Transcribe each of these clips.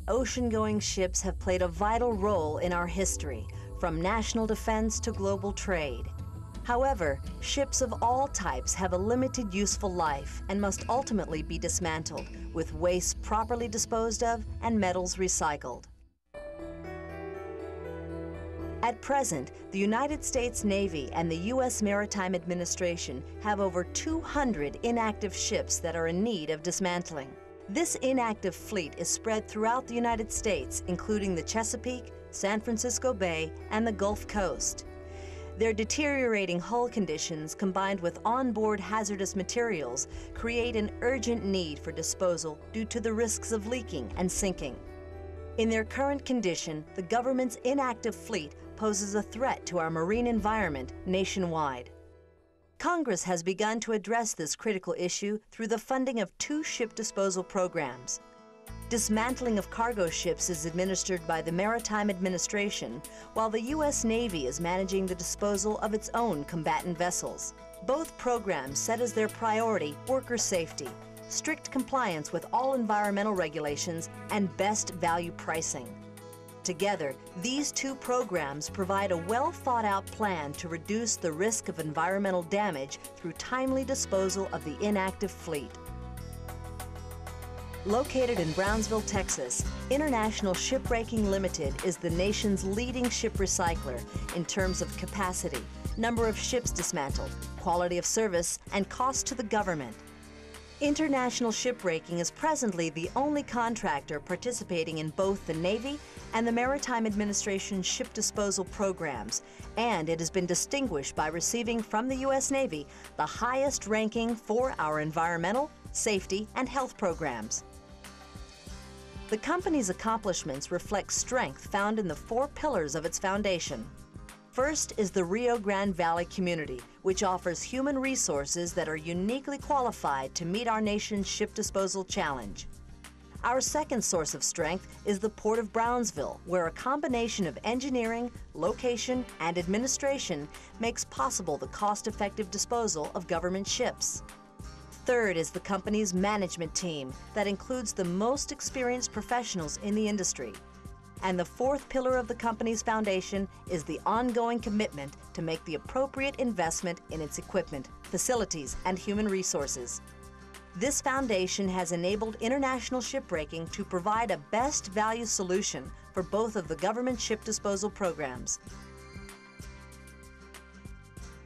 Ocean-going ships have played a vital role in our history, from national defense to global trade. However, ships of all types have a limited useful life and must ultimately be dismantled, with waste properly disposed of and metals recycled. At present, the United States Navy and the U.S. Maritime Administration have over 200 inactive ships that are in need of dismantling. This inactive fleet is spread throughout the United States, including the Chesapeake, San Francisco Bay, and the Gulf Coast. Their deteriorating hull conditions, combined with onboard hazardous materials, create an urgent need for disposal due to the risks of leaking and sinking. In their current condition, the government's inactive fleet poses a threat to our marine environment nationwide. Congress has begun to address this critical issue through the funding of 2 ship disposal programs. Dismantling of cargo ships is administered by the Maritime Administration, while the U.S. Navy is managing the disposal of its own combatant vessels. Both programs set as their priority worker safety, strict compliance with all environmental regulations, and best value pricing. Together, these 2 programs provide a well-thought-out plan to reduce the risk of environmental damage through timely disposal of the inactive fleet. Located in Brownsville, Texas, International Shipbreaking Limited is the nation's leading ship recycler in terms of capacity, number of ships dismantled, quality of service, and cost to the government. International Shipbreaking is presently the only contractor participating in both the Navy and the Maritime Administration ship disposal programs, and it has been distinguished by receiving from the U.S. Navy the highest ranking for our environmental, safety, and health programs. The company's accomplishments reflect strength found in the 4 pillars of its foundation. First is the Rio Grande Valley community, which offers human resources that are uniquely qualified to meet our nation's ship disposal challenge. Our second source of strength is the Port of Brownsville, where a combination of engineering, location, and administration makes possible the cost-effective disposal of government ships. Third is the company's management team that includes the most experienced professionals in the industry. And the 4th pillar of the company's foundation is the ongoing commitment to make the appropriate investment in its equipment, facilities, and human resources. This foundation has enabled International Shipbreaking to provide a best value solution for both of the government ship disposal programs.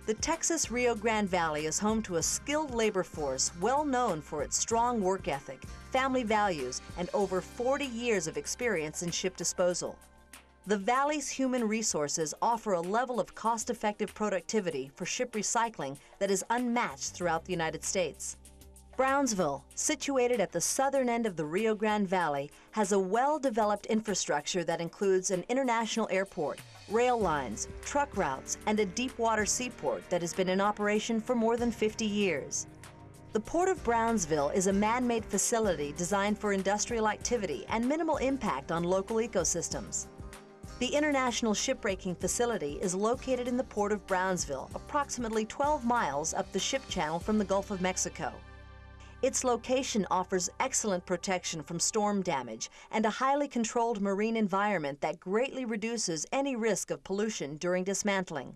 The Texas Rio Grande Valley is home to a skilled labor force well known for its strong work ethic, family values, and over 40 years of experience in ship disposal. The Valley's human resources offer a level of cost-effective productivity for ship recycling that is unmatched throughout the United States. Brownsville, situated at the southern end of the Rio Grande Valley, has a well-developed infrastructure that includes an international airport, rail lines, truck routes, and a deep-water seaport that has been in operation for more than 50 years. The Port of Brownsville is a man-made facility designed for industrial activity and minimal impact on local ecosystems. The International Shipbreaking Facility is located in the Port of Brownsville, approximately 12 miles up the ship channel from the Gulf of Mexico. Its location offers excellent protection from storm damage and a highly controlled marine environment that greatly reduces any risk of pollution during dismantling.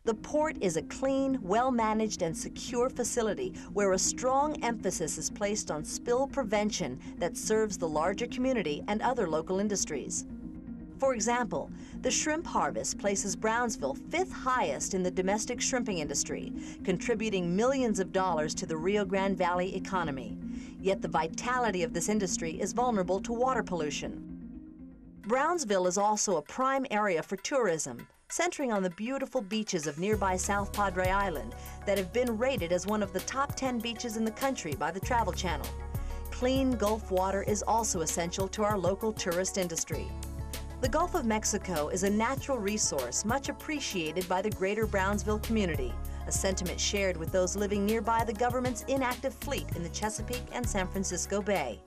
The port is a clean, well-managed, and secure facility where a strong emphasis is placed on spill prevention that serves the larger community and other local industries. For example, the shrimp harvest places Brownsville 5th highest in the domestic shrimping industry, contributing millions of dollars to the Rio Grande Valley economy. Yet the vitality of this industry is vulnerable to water pollution. Brownsville is also a prime area for tourism, centering on the beautiful beaches of nearby South Padre Island that have been rated as one of the top 10 beaches in the country by the Travel Channel. Clean Gulf water is also essential to our local tourist industry. The Gulf of Mexico is a natural resource much appreciated by the greater Brownsville community, a sentiment shared with those living nearby the government's inactive fleet in the Chesapeake and San Francisco Bay.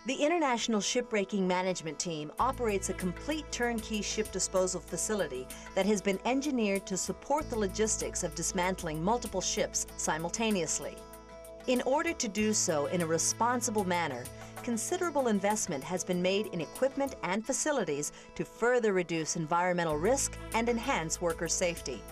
The International Shipbreaking Management Team operates a complete turnkey ship disposal facility that has been engineered to support the logistics of dismantling multiple ships simultaneously. In order to do so in a responsible manner, considerable investment has been made in equipment and facilities to further reduce environmental risk and enhance worker safety.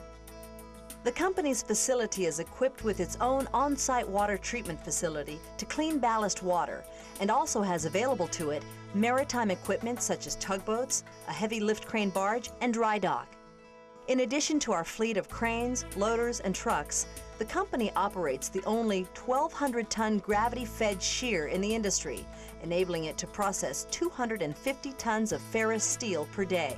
The company's facility is equipped with its own on-site water treatment facility to clean ballast water and also has available to it maritime equipment such as tugboats, a heavy lift crane barge, and dry dock. In addition to our fleet of cranes, loaders, and trucks, the company operates the only 1,200-ton gravity-fed shear in the industry, enabling it to process 250 tons of ferrous steel per day.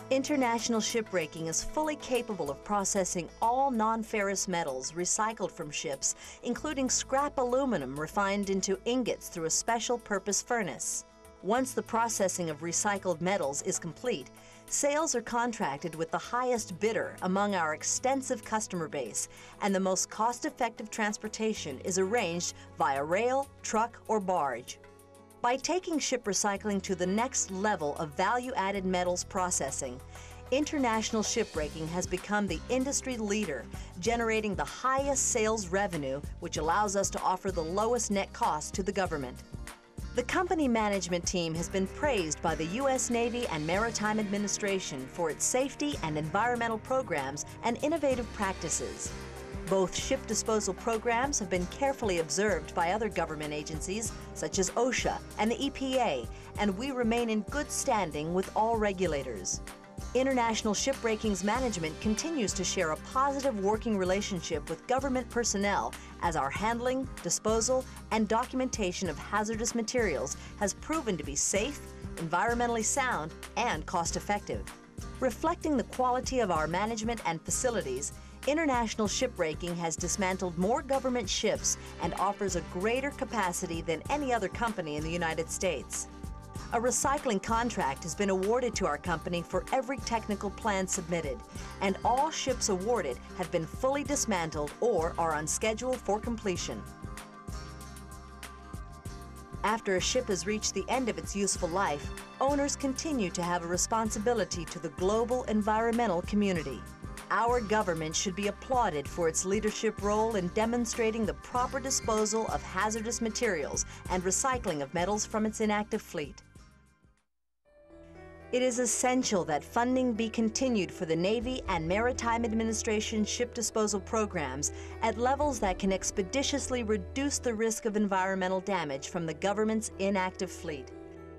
International Shipbreaking is fully capable of processing all non-ferrous metals recycled from ships, including scrap aluminum refined into ingots through a special purpose furnace. Once the processing of recycled metals is complete, sales are contracted with the highest bidder among our extensive customer base, and the most cost-effective transportation is arranged via rail, truck, or barge. By taking ship recycling to the next level of value-added metals processing, International Shipbreaking has become the industry leader, generating the highest sales revenue, which allows us to offer the lowest net cost to the government. The company management team has been praised by the U.S. Navy and Maritime Administration for its safety and environmental programs and innovative practices. Both ship disposal programs have been carefully observed by other government agencies, such as OSHA and the EPA, and we remain in good standing with all regulators. International Shipbreaking's management continues to share a positive working relationship with government personnel as our handling, disposal, and documentation of hazardous materials has proven to be safe, environmentally sound, and cost-effective. Reflecting the quality of our management and facilities, International Shipbreaking has dismantled more government ships and offers a greater capacity than any other company in the United States. A recycling contract has been awarded to our company for every technical plan submitted, and all ships awarded have been fully dismantled or are on schedule for completion. After a ship has reached the end of its useful life, owners continue to have a responsibility to the global environmental community. Our government should be applauded for its leadership role in demonstrating the proper disposal of hazardous materials and recycling of metals from its inactive fleet. It is essential that funding be continued for the Navy and Maritime Administration ship disposal programs at levels that can expeditiously reduce the risk of environmental damage from the government's inactive fleet.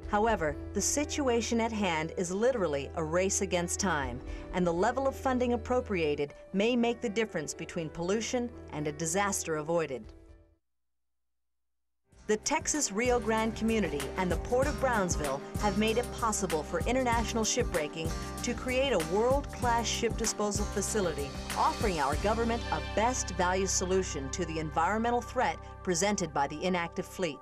However, the situation at hand is literally a race against time, and the level of funding appropriated may make the difference between pollution and a disaster avoided. The Texas Rio Grande community and the Port of Brownsville have made it possible for International Shipbreaking to create a world-class ship disposal facility, offering our government a best value solution to the environmental threat presented by the inactive fleet.